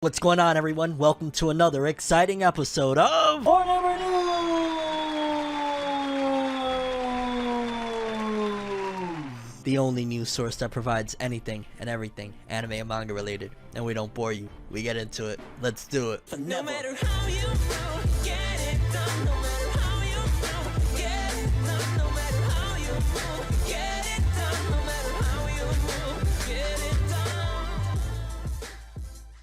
What's going on, everyone? Welcome to another exciting episode of FORNEVERNEWS, the only news source that provides anything and everything anime and manga related. And we don't bore you. We get into it. Let's do it. No matter how you feel, get it done. No matter how you feel, get it done. No matter how you move, get it done. No matter how you move, get it done.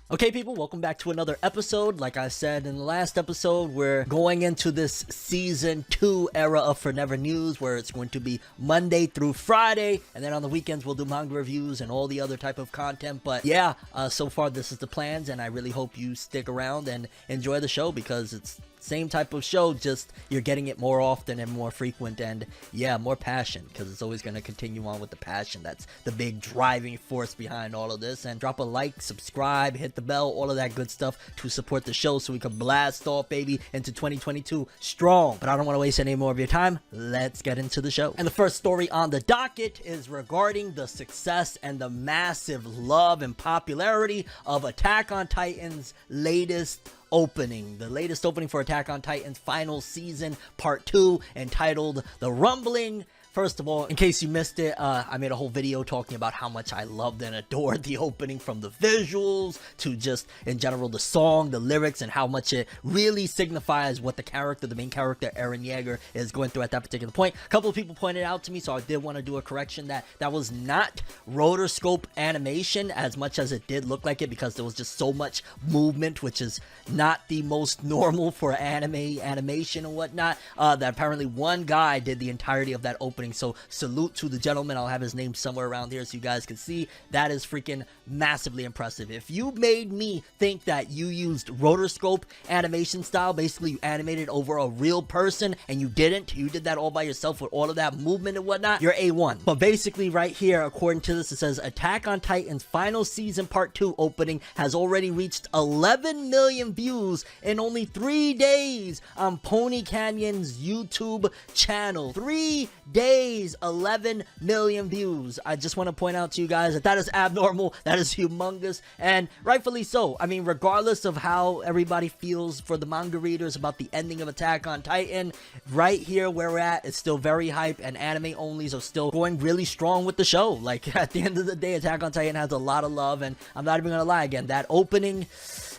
Okay, people, welcome back to another episode. Like I said in the last episode, we're going into this season 2 era of Forever News, where it's going to be Monday through Friday, and then on the weekends we'll do manga reviews and all the other type of content. But yeah, so far this is the plans, and I really hope you stick around and enjoy the show, because it's same type of show, just you're getting it more often and more frequent, and yeah, more passion, because it's always going to continue on with the passion. That's the big driving force behind all of this. And drop a like, subscribe, hit the bell, all of that good stuff to support the show so we can blast off, baby, into 2022 strong. But I don't want to waste any more of your time. Let's get into the show. And the first story on the docket is regarding the success and the massive love and popularity of Attack on Titan's latest opening. The latest opening for Attack on Titan's final season, part 2, entitled The Rumbling. First of all, in case you missed it, I made a whole video talking about how much I loved and adored the opening, from the visuals to just in general the song, the lyrics, and how much it really signifies what the main character Eren Yeager, is going through at that particular point. A couple of people pointed out to me, so I did want to do a correction, that was not rotoscope animation as much as it did look like it, because there was just so much movement, which is not the most normal for animation and whatnot, that apparently one guy did the entirety of that opening. So salute to the gentleman. I'll have his name somewhere around here so you guys can see. That is freaking massively impressive. If you made me think that you used rotoscope animation style, basically you animated over a real person, and you didn't, you did that all by yourself with all of that movement and whatnot, you're A1. But basically right here, according to this, it says Attack on Titan's final season part 2 opening has already reached 11 million views in only 3 days on Pony Canyon's YouTube channel. 3 days, 11 million views. I just want to point out to you guys that that is abnormal, that is humongous, and rightfully so. I mean, regardless of how everybody feels for the manga readers about the ending of Attack on Titan, right here where we're at, it's still very hype, and anime onlys are still going really strong with the show. Like, at the end of the day, Attack on Titan has a lot of love, and I'm not even gonna lie, again, that opening,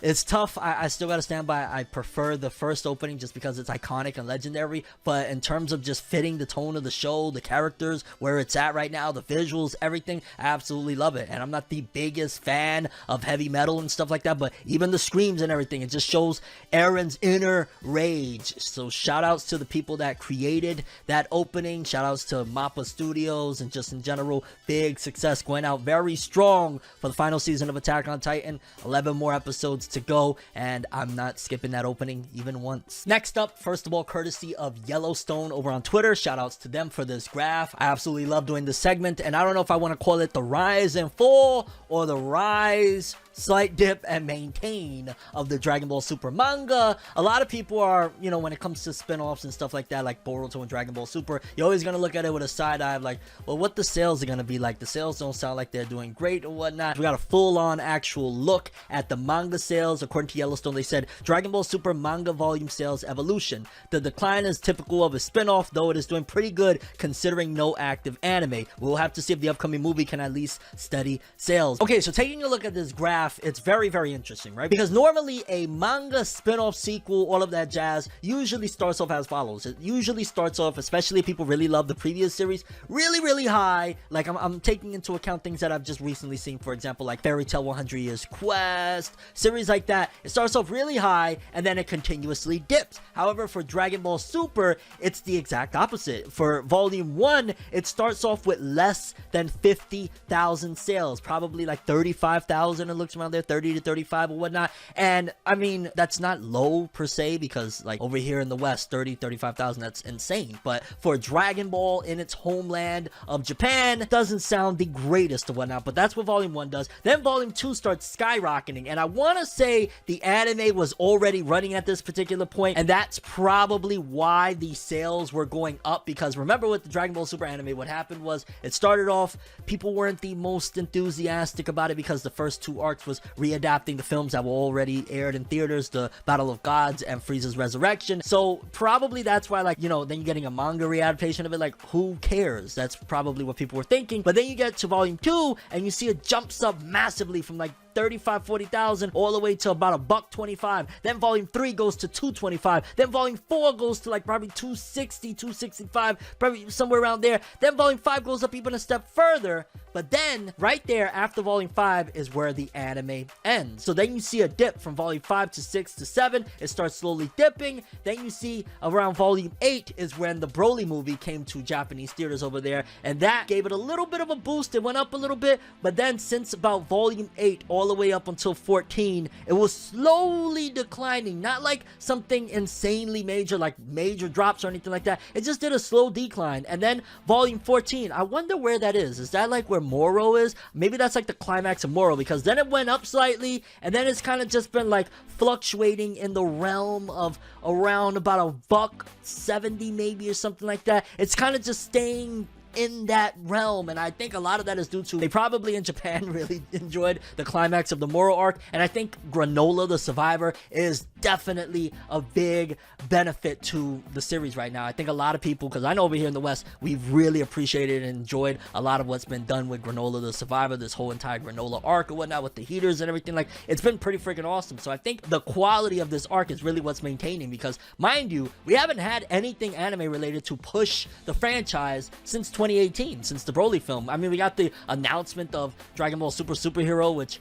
it's tough. I still gotta stand by, I prefer the first opening just because it's iconic and legendary, but in terms of just fitting the tone of the show, the characters, where it's at right now, the visuals, everything, I absolutely love it. And I'm not the biggest fan of heavy metal and stuff like that, but even the screams and everything, it just shows Eren's inner rage. So shout outs to the people that created that opening, shout outs to Mappa Studios, and just in general, big success, going out very strong for the final season of Attack on Titan. 11 more episodes to go, and I'm not skipping that opening even once. Next up, first of all, courtesy of Yellowstone over on Twitter, shout outs to them for this graph. I absolutely love doing this segment, and I don't know if I want to call it the rise and fall or the rise, slight dip, and maintain of the Dragon Ball Super manga. A lot of people are, you know, when it comes to spin-offs and stuff like that, like Boruto and Dragon Ball Super, you're always gonna look at it with a side eye of like, well, what the sales are gonna be like. The sales don't sound like they're doing great or whatnot. We got a full-on actual look at the manga sales. According to Yellowstone, they said Dragon Ball Super manga volume sales evolution. The decline is typical of a spin-off, though it is doing pretty good considering no active anime. We'll have to see if the upcoming movie can at least steady sales. Okay, so taking a look at this graph, it's very, very interesting, right? Because normally a manga spin-off, sequel, all of that jazz usually starts off as follows. It usually starts off, especially if people really love the previous series, really, really high. Like, I'm taking into account things that I've just recently seen, for example, like Fairy Tail 100 Years Quest, series like that. It starts off really high, and then it continuously dips. However, for Dragon Ball Super, it's the exact opposite. For Volume 1, it starts off with less than 50,000 sales, probably like 35,000, it looks around there, 30 to 35 or whatnot. And I mean, that's not low per se, because like over here in the West, 35,000, that's insane. But for Dragon Ball in its homeland of Japan, it doesn't sound the greatest or whatnot, but that's what Volume 1 does. Then Volume 2 starts skyrocketing, and I want to say the anime was already running at this particular point, and that's probably why the sales were going up, because remember with the Dragon Ball Super anime, what happened was it started off, people weren't the most enthusiastic about it because the first 2 arcs was readapting the films that were already aired in theaters, the Battle of Gods and Frieza's Resurrection. So probably that's why, like, you know, then you're getting a manga readaptation of it. Like, who cares? That's probably what people were thinking. But then you get to volume 2 and you see it jumps up massively from like 40,000 all the way to about $125. Then volume 3 goes to 225. Then volume 4 goes to like probably 260, 265, probably somewhere around there. Then volume 5 goes up even a step further. But then right there after volume 5 is where the anime ends. So then you see a dip from volume 5 to 6 to 7. It starts slowly dipping. Then you see around volume 8 is when the Broly movie came to Japanese theaters over there, and that gave it a little bit of a boost. It went up a little bit, but then since about volume 8 all the way up until 14, it was slowly declining. Not like something insanely major, like major drops or anything like that. It just did a slow decline. And then volume 14, I wonder where that is. Is that like where Moro is? Maybe that's like the climax of Moro, because then it went up slightly, and then it's kind of just been like fluctuating in the realm of around about $170 maybe or something like that. It's kind of just staying in that realm, and I think a lot of that is due to they probably in Japan really enjoyed the climax of the Moro arc, and I think Granola the Survivor is definitely a big benefit to the series right now. I think a lot of people, because I know over here in the West, we've really appreciated and enjoyed a lot of what's been done with Granola the Survivor, this whole entire Granola arc and whatnot with the heaters and everything. Like, it's been pretty freaking awesome. So I think the quality of this arc is really what's maintaining, because mind you, we haven't had anything anime related to push the franchise since 2018, since the Broly film. I mean, we got the announcement of Dragon Ball Super Superhero, which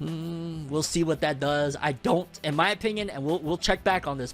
we'll see what that does. I don't, in my opinion, and we'll check back on this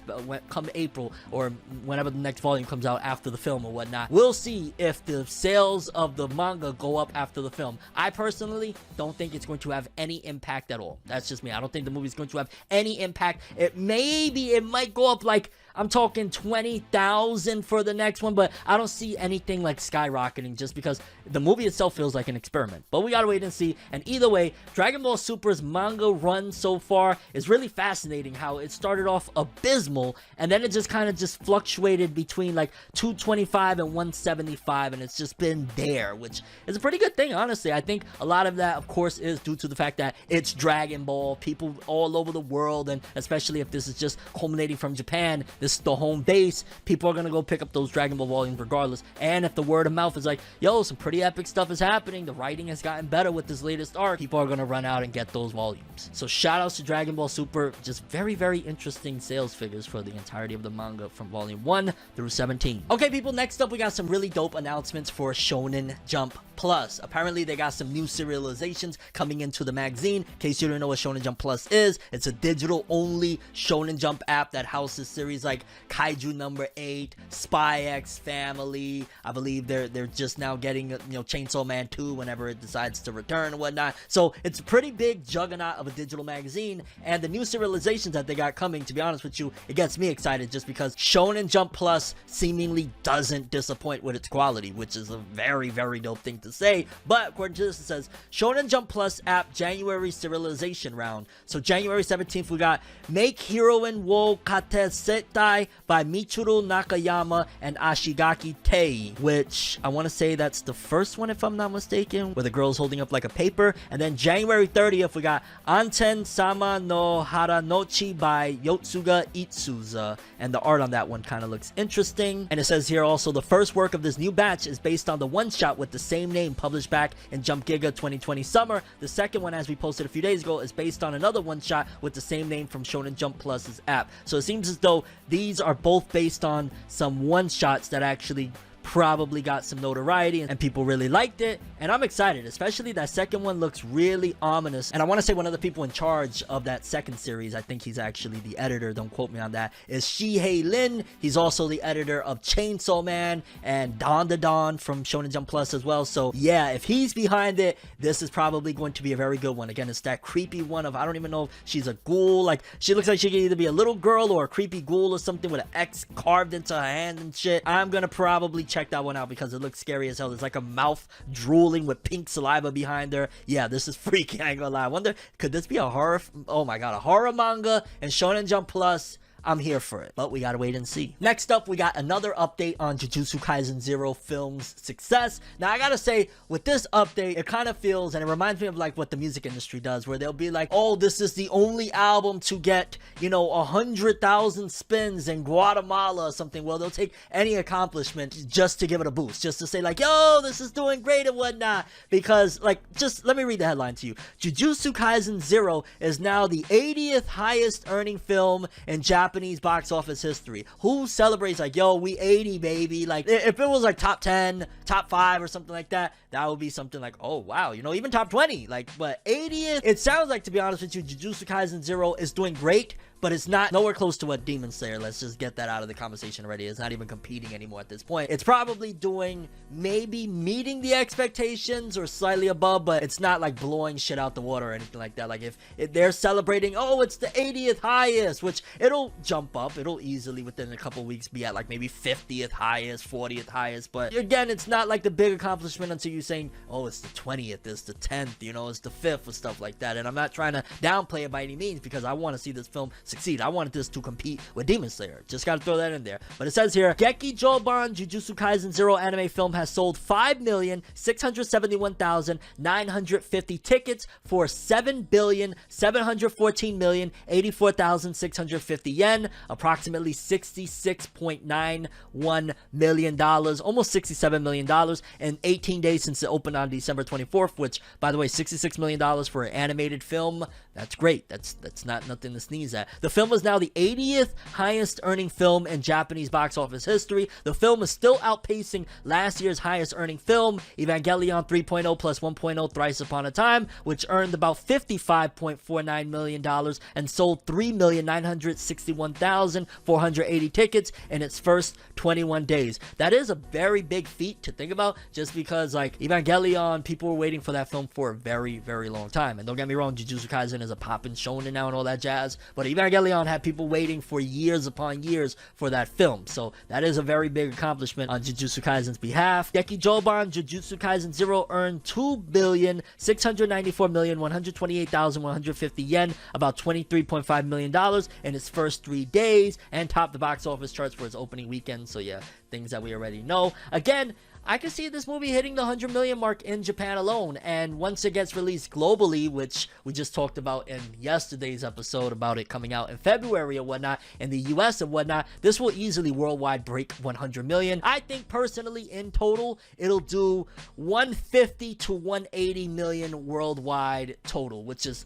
come April or whenever the next volume comes out after the film or whatnot. We'll see if the sales of the manga go up after the film. I personally don't think it's going to have any impact at all. That's just me. I don't think the movie's going to have any impact. It might go up, like, I'm talking 20,000 for the next one, but I don't see anything like skyrocketing, just because the movie itself feels like an experiment. But we gotta wait and see. And either way, Dragon Ball Super's manga run so far is really fascinating. How it started off abysmal, and then it just kind of just fluctuated between like 225 and 175, and it's just been there, which is a pretty good thing, honestly. I think a lot of that, of course, is due to the fact that it's Dragon Ball. People all over the world, and especially if this is just culminating from Japan, this is the home base, people are gonna go pick up those Dragon Ball volumes regardless. And if the word of mouth is like, yo, some pretty epic stuff is happening, the writing has gotten better with this latest arc, people are gonna run out and get those volumes. So shout outs to Dragon Ball Super. Just very, very interesting sales figures for the entirety of the manga from volume 1 through 17. Okay, people, next up we got some really dope announcements for Shonen Jump Plus. Apparently they got some new serializations coming into the magazine. In case you don't know what Shonen Jump Plus is, it's a digital only Shonen Jump app that houses series like Kaiju number 8, Spy X Family. I believe they're just now getting, you know, Chainsaw Man 2 whenever it decides to return and whatnot. So it's a pretty big juggernaut of a digital magazine, and the new serializations that they got coming, to be honest with you, it gets me excited just because Shonen Jump Plus seemingly doesn't disappoint with its quality, which is a very, very dope thing to say. But according to this, it says Shonen Jump Plus app January serialization round. So January 17th we got Make Heroine wo Kate Setai by Michiru Nakayama and Ashigaki Tei, which I want to say that's the first one if I'm not mistaken, where the girl's holding up like a paper. And then January 30th we got Anten Sama no Haranochi by Yotsuga Itsuza, and the art on that one kind of looks interesting. And it says here also the first work of this new batch is based on the one-shot with the same name published back in Jump Giga 2020 summer. The second one, as we posted a few days ago, is based on another one-shot with the same name from Shonen Jump Plus's app. So it seems as though these are both based on some one-shots that actually probably got some notoriety and people really liked it, and I'm excited. Especially that second one looks really ominous. And I want to say one of the people in charge of that second series, I think he's actually the editor, don't quote me on that, is Shihei Lin. He's also the editor of Chainsaw Man and Dawn to Dawn from Shonen Jump Plus as well. So yeah, if he's behind it, this is probably going to be a very good one. Again, it's that creepy one of, I don't even know if she's a ghoul, like she looks like she could either be a little girl or a creepy ghoul or something with an X carved into her hand and shit. I'm gonna probably check that one out because it looks scary as hell. There's like a mouth drooling with pink saliva behind her. Yeah, this is freaky, I ain't gonna lie. I wonder, could this be a horror? Oh my god, a horror manga and Shonen Jump Plus. I'm here for it, but we gotta wait and see. Next up, we got another update on Jujutsu Kaisen 0 film's success. Now, I gotta say, with this update, it kind of feels, and it reminds me of like what the music industry does, where they'll be like, oh, this is the only album to get, 100,000 spins in Guatemala or something. Well, they'll take any accomplishment just to give it a boost, just to say like, yo, this is doing great and whatnot. Because, like, just let me read the headline to you. Jujutsu Kaisen 0 is now the 80th highest earning film in Japanese box office history. Who celebrates like, yo, we 80, baby? Like, if it was like top 10, top 5 or something like that, that would be something like, oh, wow, even top 20. Like, but 80th, it sounds like, to be honest with you, Jujutsu Kaisen 0 is doing great, but it's not nowhere close to what Demon Slayer. Let's just get that out of the conversation already. It's not even competing anymore at this point. It's probably doing, maybe meeting the expectations or slightly above, but it's not like blowing shit out the water or anything like that. Like if they're celebrating, oh, it's the 80th highest, which it'll jump up. It'll easily within a couple weeks be at like maybe 50th highest, 40th highest. But again, it's not like the big accomplishment until you're saying, oh, it's the 20th, it's the 10th, it's the 5th or stuff like that. And I'm not trying to downplay it by any means, because I want to see this film succeed. I wanted this to compete with Demon Slayer. Just gotta throw that in there. But it says here, Geki Joban Jujutsu Kaisen 0 anime film has sold 5,671,950 tickets for 7,714,084,650 yen, approximately $66.91 million, almost $67 million, in 18 days since it opened on December 24th, which, by the way, $66 million for an animated film, that's great. That's not nothing to sneeze at. The film is now the 80th highest earning film in Japanese box office history. The film is still outpacing last year's highest earning film, Evangelion 3.0 plus 1.0 Thrice Upon a Time, which earned about $55.49 million and sold 3,961,480 tickets in its first 21 days. That is a very big feat to think about, just because like Evangelion, people were waiting for that film for a very, very long time. And don't get me wrong, Jujutsu Kaisen is a poppin' shonen now and all that jazz, but Evangelion had people waiting for years upon years for that film, so that is a very big accomplishment on Jujutsu Kaisen's behalf. Geki Joban Jujutsu Kaisen 0 earned 2,694,128,150 yen, about $23.5 million in its first 3 days, and topped the box office charts for its opening weekend. So yeah, things that we already know. Again, I can see this movie hitting the 100 million mark in Japan alone, and once it gets released globally, which we just talked about in yesterday's episode about it coming out in February or whatnot, in the US and whatnot, this will easily worldwide break 100 million. I think personally, in total, it'll do 150 to 180 million worldwide total, which is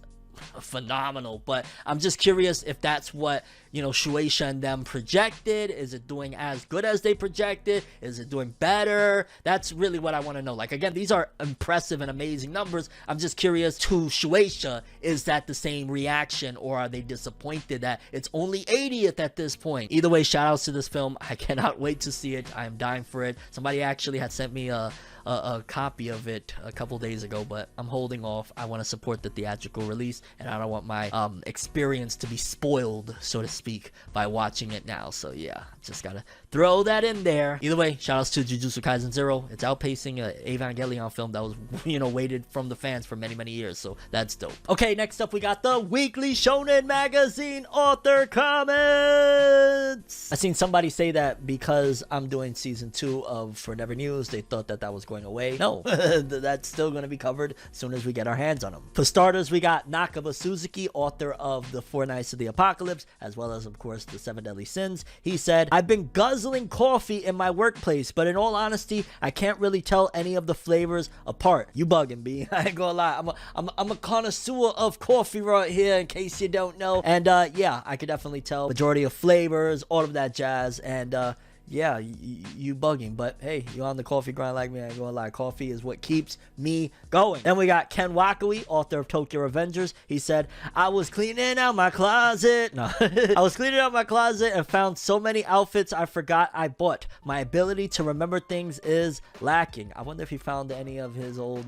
phenomenal. But I'm just curious if that's what Shueisha and them projected. Is it doing as good as they projected? Is it doing better? That's really what I want to know. Like, again, these are impressive and amazing numbers. I'm just curious, to Shueisha, is that the same reaction, or are they disappointed that it's only 80th at this point? Either way, shout outs to this film. I cannot wait to see it. I am dying for it. Somebody actually had sent me a copy of it a couple days ago, but I'm holding off. I want to support the theatrical release, and I don't want my experience to be spoiled, so to speak, by watching it now. So yeah, just gotta throw that in there. Either way, shout outs to Jujutsu Kaisen 0. It's outpacing an Evangelion film that was waited from the fans for many years, so that's dope. Okay, next up we got the weekly Shonen magazine author comments. I seen somebody say that because I'm doing season 2 of Forever News, they thought that was going away. No, that's still going to be covered as soon as we get our hands on them. For starters, we got Nakaba Suzuki, author of The Four Nights of the Apocalypse, as well as, of course, The Seven Deadly Sins. He said, I've been guzzling coffee in my workplace, but in all honesty, I can't really tell any of the flavors apart. You bugging, B. I ain't gonna lie. I'm a connoisseur of coffee right here, in case you don't know. And yeah, I could definitely tell majority of flavors, all of that jazz, and yeah, you bugging, but hey, you on the coffee grind like me, I ain't gonna lie, coffee is what keeps me going. Then we got Ken Wakui, author of Tokyo Revengers. He said, I was cleaning out my closet. No, I was cleaning out my closet and found so many outfits I forgot I bought. My ability to remember things is lacking. I wonder if he found any of his old,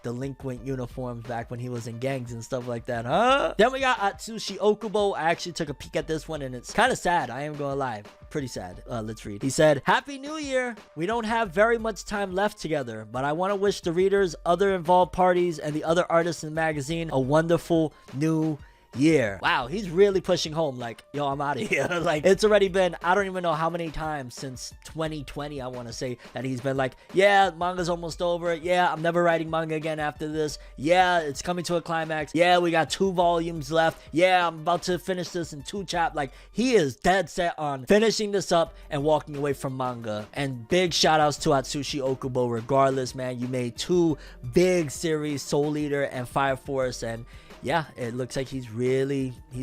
delinquent uniforms back when he was in gangs and stuff like that, huh? Then we got Atsushi Okubo. I actually took a peek at this one, and it's kind of sad, I am gonna lie. Pretty sad. Let's read. He said, Happy New Year! We don't have very much time left together, but I want to wish the readers, other involved parties, and the other artists in the magazine a wonderful new year. Wow, he's really pushing home like, yo, I'm out of here. Like, it's already been, I don't even know how many times since 2020, I want to say, that he's been like, yeah, manga's almost over. Yeah, I'm never writing manga again after this. Yeah, it's coming to a climax. Yeah, we got 2 volumes left. Yeah, I'm about to finish this in 2 chapters. Like, he is dead set on finishing this up and walking away from manga. And big shout outs to Atsushi Okubo. Regardless, man, you made 2 big series, Soul Eater and Fire Force, and yeah, it looks like he's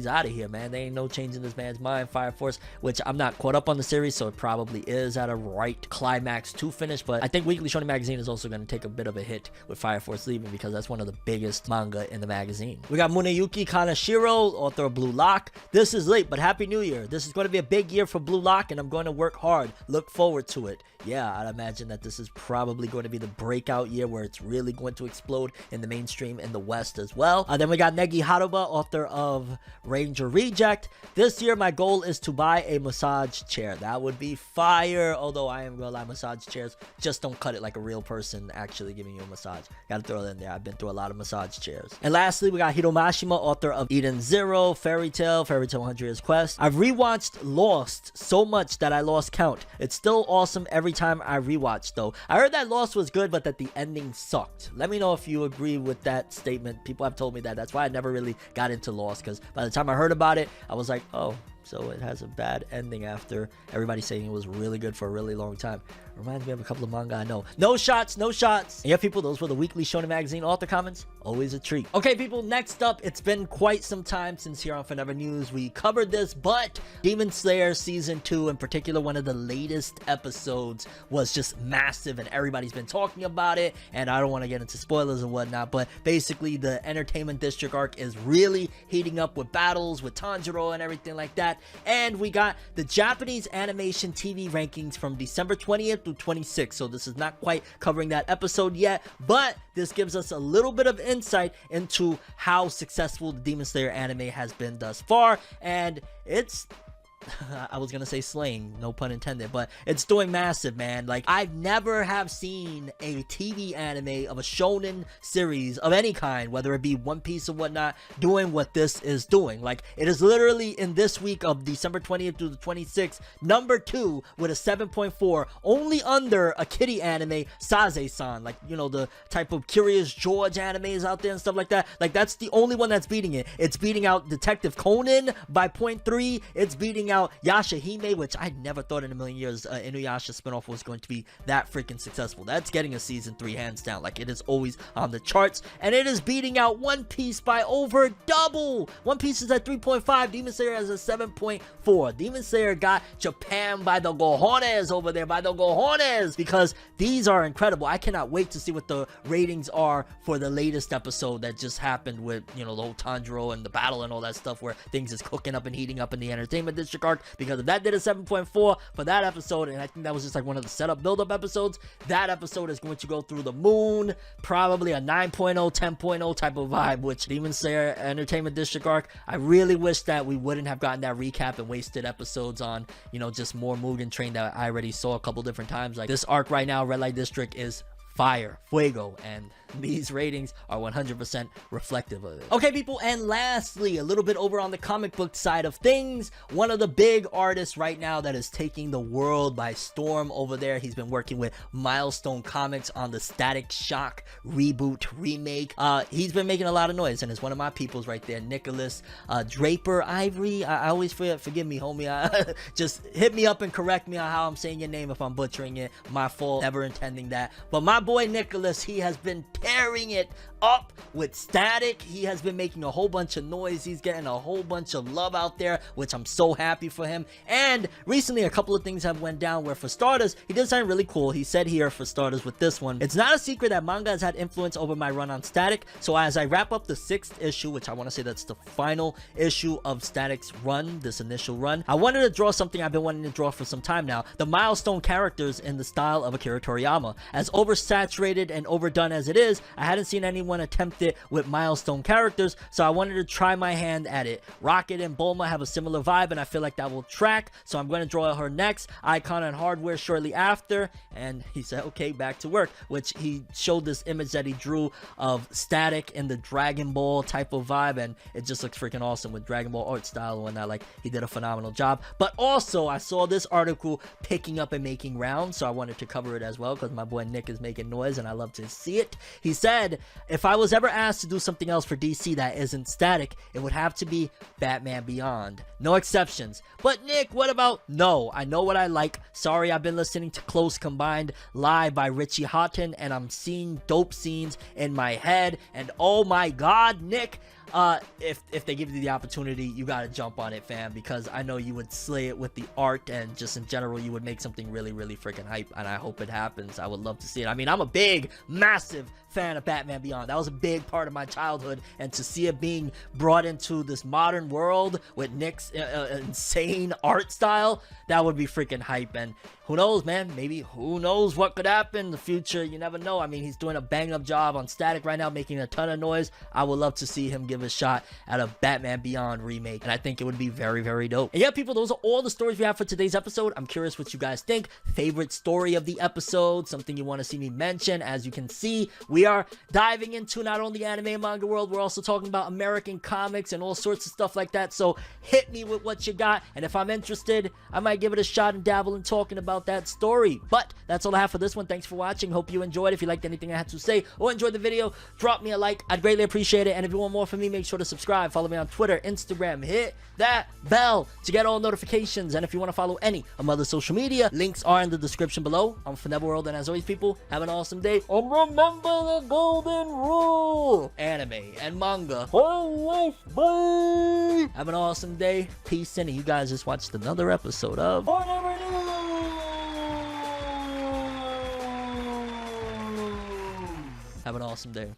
out of here, man. There ain't no changing this man's mind. Fire Force, which I'm not caught up on the series, so it probably is at a right climax to finish, but I think Weekly Shonen Magazine is also going to take a bit of a hit with Fire Force leaving, because that's one of the biggest manga in the magazine. We got Muneyuki Kaneshiro, author of Blue Lock. This is late, but Happy New Year. This is going to be a big year for Blue Lock, and I'm going to work hard. Look forward to it. Yeah, I'd imagine that this is probably going to be the breakout year where it's really going to explode in the mainstream in the West as well. Then we got Negi Haruba, author of Ranger Reject. This year, my goal is to buy a massage chair. That would be fire. Although I am gonna lie, massage chairs just don't cut it like a real person actually giving you a massage. Gotta throw it in there. I've been through a lot of massage chairs. And lastly, we got Hiro Mashima, author of Eden Zero, Fairy Tail 100 Years Quest. I've rewatched Lost so much that I lost count. It's still awesome every time I rewatch though. I heard that Lost was good, but that the ending sucked. Let me know if you agree with that statement. People have told me that. That's why I never really got into Lost, because by the time I heard about it, I was like, oh, so it has a bad ending after everybody saying it was really good for a really long time. Reminds me of a couple of manga I know. No shots, no shots. And yeah, people, those were the Weekly Shonen Magazine author comments. Always a treat. Okay, people, next up, it's been quite some time since here on Forever News we covered this, but Demon Slayer Season 2, in particular, one of the latest episodes, was just massive, and everybody's been talking about it, and I don't want to get into spoilers and whatnot, but basically, the Entertainment District arc is really heating up with battles, with Tanjiro and everything like that, and we got the Japanese animation TV rankings from December 20th through 26th, so this is not quite covering that episode yet, but this gives us a little bit of insight into how successful the Demon Slayer anime has been thus far, and it's I was gonna say slaying, no pun intended, but it's doing massive, man. Like, I've never have seen a TV anime of a shonen series of any kind, whether it be One Piece or whatnot, doing what this is doing. Like, it is literally in this week of December 20th through the 26th, number 2 with a 7.4, only under a kiddie anime, Saze-san, like, you know, the type of Curious George animes out there and stuff like that. Like, that's the only one that's beating it. It's beating out Detective Conan by 0.3. It's beating out Yashahime, which I never thought in a million years Inuyasha spinoff was going to be that freaking successful. That's getting a season 3 hands down. Like, it is always on the charts, and it is beating out One Piece by over double. One Piece is at 3.5. Demon Slayer has a 7.4. Demon Slayer got Japan by the cojones over there, by the cojones, because these are incredible. I cannot wait to see what the ratings are for the latest episode that just happened with, you know, the whole Tanjiro and the battle and all that stuff, where things is cooking up and heating up in the Entertainment District arc, because if that did a 7.4 for that episode, and I think that was just like one of the setup build-up episodes, that episode is going to go through the moon, probably a 9.0, 10.0 type of vibe, which Demon Slayer Entertainment District arc, I really wish that we wouldn't have gotten that recap and wasted episodes on, you know, just more Mugen Train that I already saw a couple different times. Like, this arc right now, Red Light District, is fire, fuego, and these ratings are 100% reflective of it. Okay, people, and lastly, a little bit over on the comic book side of things, one of the big artists right now that is taking the world by storm over there, he's been working with Milestone Comics on the Static Shock reboot, remake. He's been making a lot of noise, and it's one of my peoples right there, Nicholas Draper Ivory. I always forgive me, homie. Just hit me up and correct me on how I'm saying your name if I'm butchering it. My fault, never intending that. But my boy Nicholas, he has been tearing it up with Static. He has been making a whole bunch of noise. He's getting a whole bunch of love out there, which I'm so happy for him. And recently, a couple of things have went down where, for starters, he did something really cool. He said here, for starters, with this one, it's not a secret that manga has had influence over my run on Static. So as I wrap up the 6th issue, which I want to say that's the final issue of Static's run, this initial run, I wanted to draw something I've been wanting to draw for some time now. The Milestone characters in the style of Akira Toriyama. As oversaturated and overdone as it is, I hadn't seen anyone attempt it with milestone characters, so I wanted to try my hand at it. Rocket and Bulma have a similar vibe, and I feel like that will track, so I'm going to draw her next. Icon and Hardware shortly after, and he said, okay, back to work, which he showed this image that he drew of Static in the Dragon Ball type of vibe, and it just looks freaking awesome with Dragon Ball art style and whatnot. Like, he did a phenomenal job. But also, I saw this article picking up and making rounds, so I wanted to cover it as well, because my boy Nick is making noise, and I love to see it. He said, if I was ever asked to do something else for DC that isn't Static, it would have to be Batman Beyond. No exceptions. But Nick, what about... No, I know what I like. Sorry, I've been listening to Close Combined live by Richie Houghton, and I'm seeing dope scenes in my head, and oh my god, Nick, if they give you the opportunity, you gotta jump on it, fam, because I know you would slay it with the art, and just in general, you would make something really, really freaking hype, and I hope it happens. I would love to see it. I mean, I'm a big, massive fan of Batman Beyond. That was a big part of my childhood, and to see it being brought into this modern world with Nick's insane art style, that would be freaking hype. And who knows, man, maybe who knows what could happen in the future. You never know. I mean, he's doing a bang up job on Static right now, making a ton of noise. I would love to see him give a shot at a Batman Beyond remake, and I think it would be very, very dope. And yeah, people, those are all the stories we have for today's episode. I'm curious what you guys think. Favorite story of the episode, something you want to see me mention. As you can see, we are diving into not only anime and manga world, we're also talking about American comics and all sorts of stuff like that. So hit me with what you got, and if I'm interested, I might give it a shot and dabble in talking about that story. But that's all I have for this one. Thanks for watching. Hope you enjoyed. If you liked anything I had to say or enjoyed the video, drop me a like. I'd greatly appreciate it. And if you want more from me, make sure to subscribe. Follow me on Twitter, Instagram. Hit that bell to get all notifications. And if you want to follow any of my other social media, links are in the description below. I'm ForneverWorld, and as always, people, have an awesome day. And remember the golden rule: anime and manga for life. Bye. Have an awesome day. Peace in, and you guys just watched another episode of FORNEVERNEWS. Have an awesome day.